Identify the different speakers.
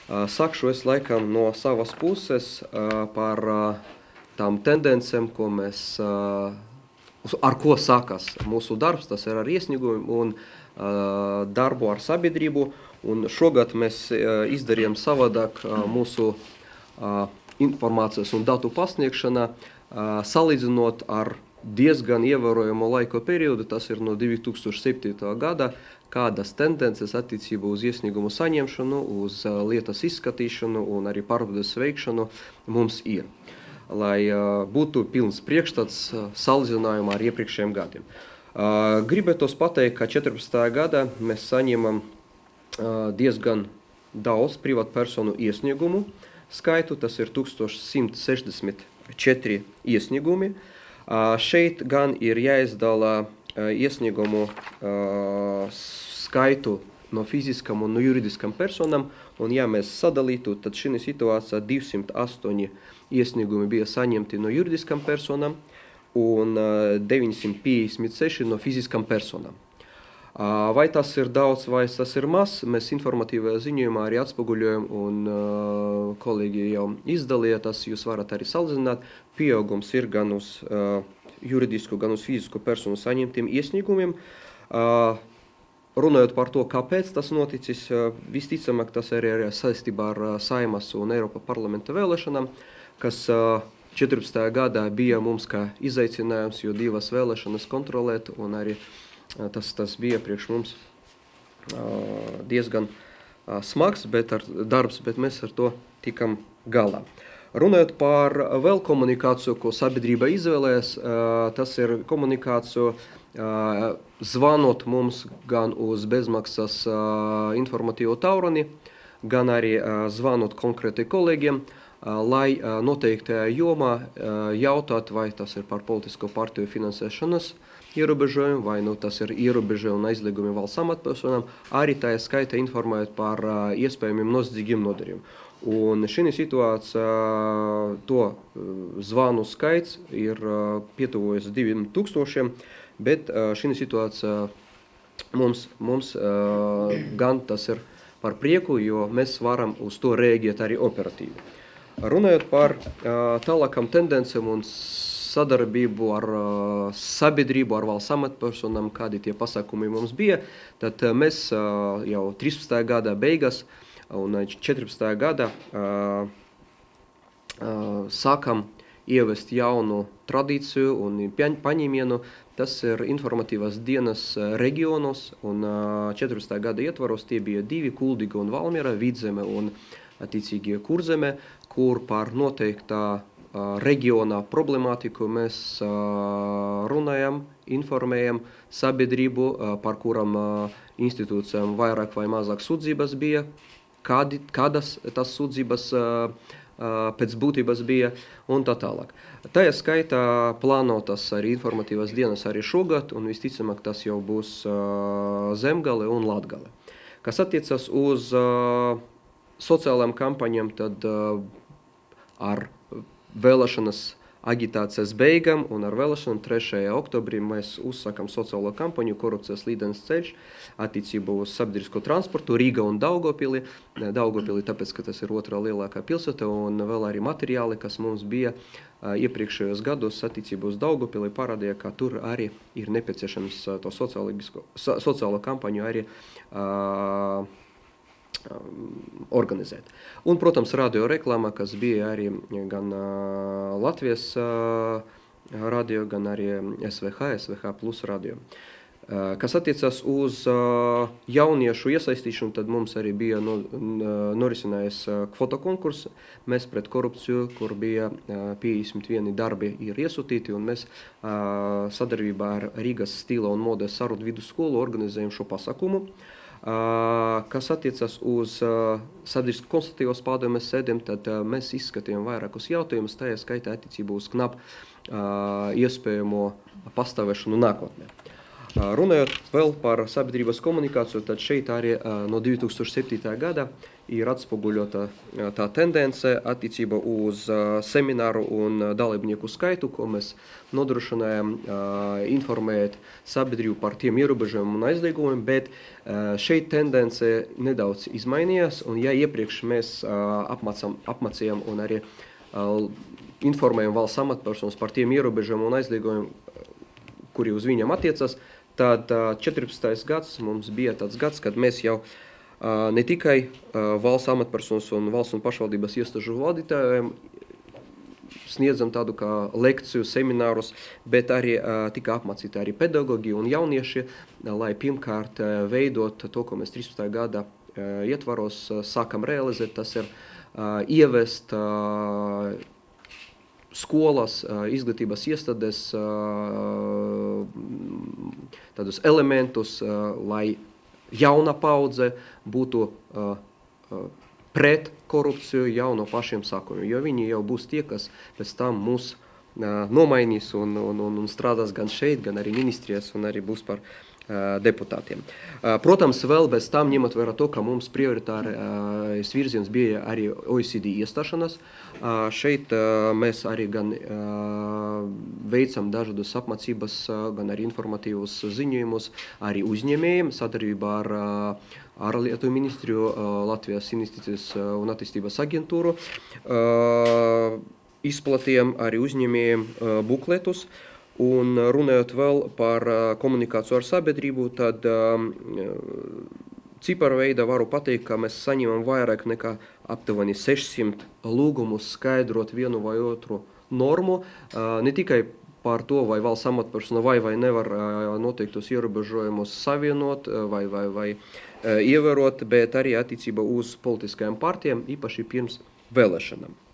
Speaker 1: Sakšu es laikam no savas puses par tām tendencēm, ko mēs, ar ko sākas mūsu darbs, tas ir ar iesniegumu un darbu ar sabiedrību. Un šogad mēs izdarījām savādāk mūsu informācijas un datu pasniegšanā, salīdzinot ar diezgan ievērojamu laika periodu, tas ir no 2007. Gada, kādas tendences attiecībā uz iesniegumu saņemšanu, uz lietas izskatīšanu un arī pārbaudes veikšanu mums ir, lai būtu pilns priekšstats salīdzinājumā ar iepriekšējiem gadiem. Gribētos pateikt, ka 14. gadā mēs saņemam diezgan daudz privātpersonu iesniegumu skaitu, tas ir 1164 iesniegumi. Šeit gan ir jāizdala iesniegumu skaitu no fiziskam un no juridiskam personam, un ja mēs sadalītu, tad šī situācija 208 iesniegumi bija saņemti no juridiskam personam un 956 no fiziskam personam. Vai tas ir daudz, vai tas ir maz, mēs informatīvajā ziņojumā arī atspoguļojam, un kolēģi jau izdalīja tas, jūs varat arī salīdzināt. Pieaugums ir gan uz juridisku, gan uz fizisku personu saņemtiem iesniegumiem. Runājot par to, kāpēc tas noticis, visticamāk tas arī ir saistībā ar Saimas un Eiropa parlamenta vēlēšanām, kas 14. gadā bija mums kā izaicinājums, jo divas vēlēšanas kontrolēt, un arī tas bija priekš mums diezgan smags darbs, bet mēs ar to tikam galā. Runājot par vēl komunikāciju, ko sabiedrība izvēlēs, tas ir komunikāciju zvanot mums gan uz bezmaksas informatīvo tauruni, gan arī zvanot konkrēti kolēģiem, lai noteiktajā jomā jautāt, vai tas ir par politisko partiju finansēšanas ierobežojumu, vai tas ir ierobežojumi un aizliegumi valsts amatpersonām, arī tajā skaitā informējot par iespējamiem noziedzīgiem nodarījumiem. Un šī situācija, to zvanu skaits ir pietuvojas 2000, bet šī situācija mums gan tas ir par prieku, jo mēs varam uz to rēģēt arī operatīvi. Runājot par tālākam tendencēm un sadarbību ar sabiedrību, ar valsts amatpersonām, kādi tie pasākumi mums bija, tad mēs jau 13. gada beigas un 14. gada sākam ievest jaunu tradīciju un paņēmienu. Tas ir informatīvās dienas reģionos, un 14. gada ietvaros tie bija divi – Kuldīga un Valmiera, Vidzeme un attiecīgie Kurzeme, kur par noteiktā reģionā problemātiku mēs runājam, informējam sabiedrību, par kuram institūcijām vairāk vai mazāk sūdzības bija, kādas tas sūdzības pēc būtības bija un tā tālāk. Tajā skaitā plānotas arī informatīvās dienas arī šogad, un visticamāk tas jau būs Zemgale un Latgale. Kas attiecas uz sociālām kampaņām, tad ar vēlēšanas agitācijas beigām un ar vēlēšanām 3. oktobrī mēs uzsākam sociālo kampaņu Korupcijas līdenis ceļš attiecībā uz sabiedrisko transportu Rīga un Daugavpili. Daugavpili tāpēc, ka tas ir otrā lielākā pilsēta, un vēl arī materiāli, kas mums bija iepriekšējos gados attiecībā uz Daugavpili, parādīja, ka tur arī ir nepieciešams to sociālo kampaņu arī organizēt. Un, protams, radio reklāma, kas bija arī gan Latvijas radio, gan arī SVH plus radio. Kas attiecas uz jauniešu iesaistīšanu, tad mums arī bija norisinājies fotokonkurss Mēs pret korupciju, kur bija 51 darbi ir iesūtīti, un mēs sadarbībā ar Rīgas stila un modes sarunu vidusskolu organizējam šo pasākumu. Kas attiecas uz sabiedrisko konsultatīvos padomes sēdēm, tad mēs izskatījām vairākus jautājumus, tajā skaitā attiecībā uz KNAP iespējamo pastāvēšanu nākotnē. Runājot vēl par sabiedrības komunikāciju, tad šeit arī no 2007. gada ir atspoguļota tā tendence attiecībā uz semināru un dalībnieku skaitu, ko mēs nodrošinājām informēt sabiedrību par tiem ierobežojumiem un aizliegumiem, bet šeit tendence nedaudz izmainījās, un ja iepriekš mēs apmācījām un arī informējam valsts amatpersonas par tiem ierobežojumiem un aizliegumiem, kuri uz viņam attiecas, tad 14. gads mums bija tāds gads, kad mēs jau ne tikai valsts amatpersonas un valsts un pašvaldības iestāžu vadītājiem sniedzam tādu kā lekciju, seminārus, bet arī tika apmācīti arī pedagogi un jaunieši, lai pirmkārt veidot to, ko mēs 13. gada ietvaros sākam realizēt, tas ir ievest skolas, izglītības iestādes tādus elementus, lai jauna paudze būtu pret korupciju jau no pašiem sākumiem, jo viņi jau būs tie, kas pēc tam mūs nomainīs un strādās gan šeit, gan arī ministrijas un arī būs par deputātiem. Protams, vēl bez tam ņemot vērā to, ka mums prioritārais virziens bija arī OECD iestāšanās. Šeit mēs arī gan veicam dažādus apmācības, gan arī informatīvus ziņojumus arī uzņēmējiem sadarbībā ar ārlietu ministriju, Latvijas investīcijas un attīstības aģentūru. Izplatījām arī uzņēmējiem bukletus. Un runājot vēl par komunikāciju ar sabiedrību, tad ciparu veidā varu pateikt, ka mēs saņemam vairāk nekā aptuveni 600 lūgumus skaidrot vienu vai otru normu, ne tikai par to, vai valsts amatpersona vai nevar noteiktos ierobežojumus savienot vai ievērot, bet arī attiecībā uz politiskajām partijām, īpaši pirms vēlēšanām.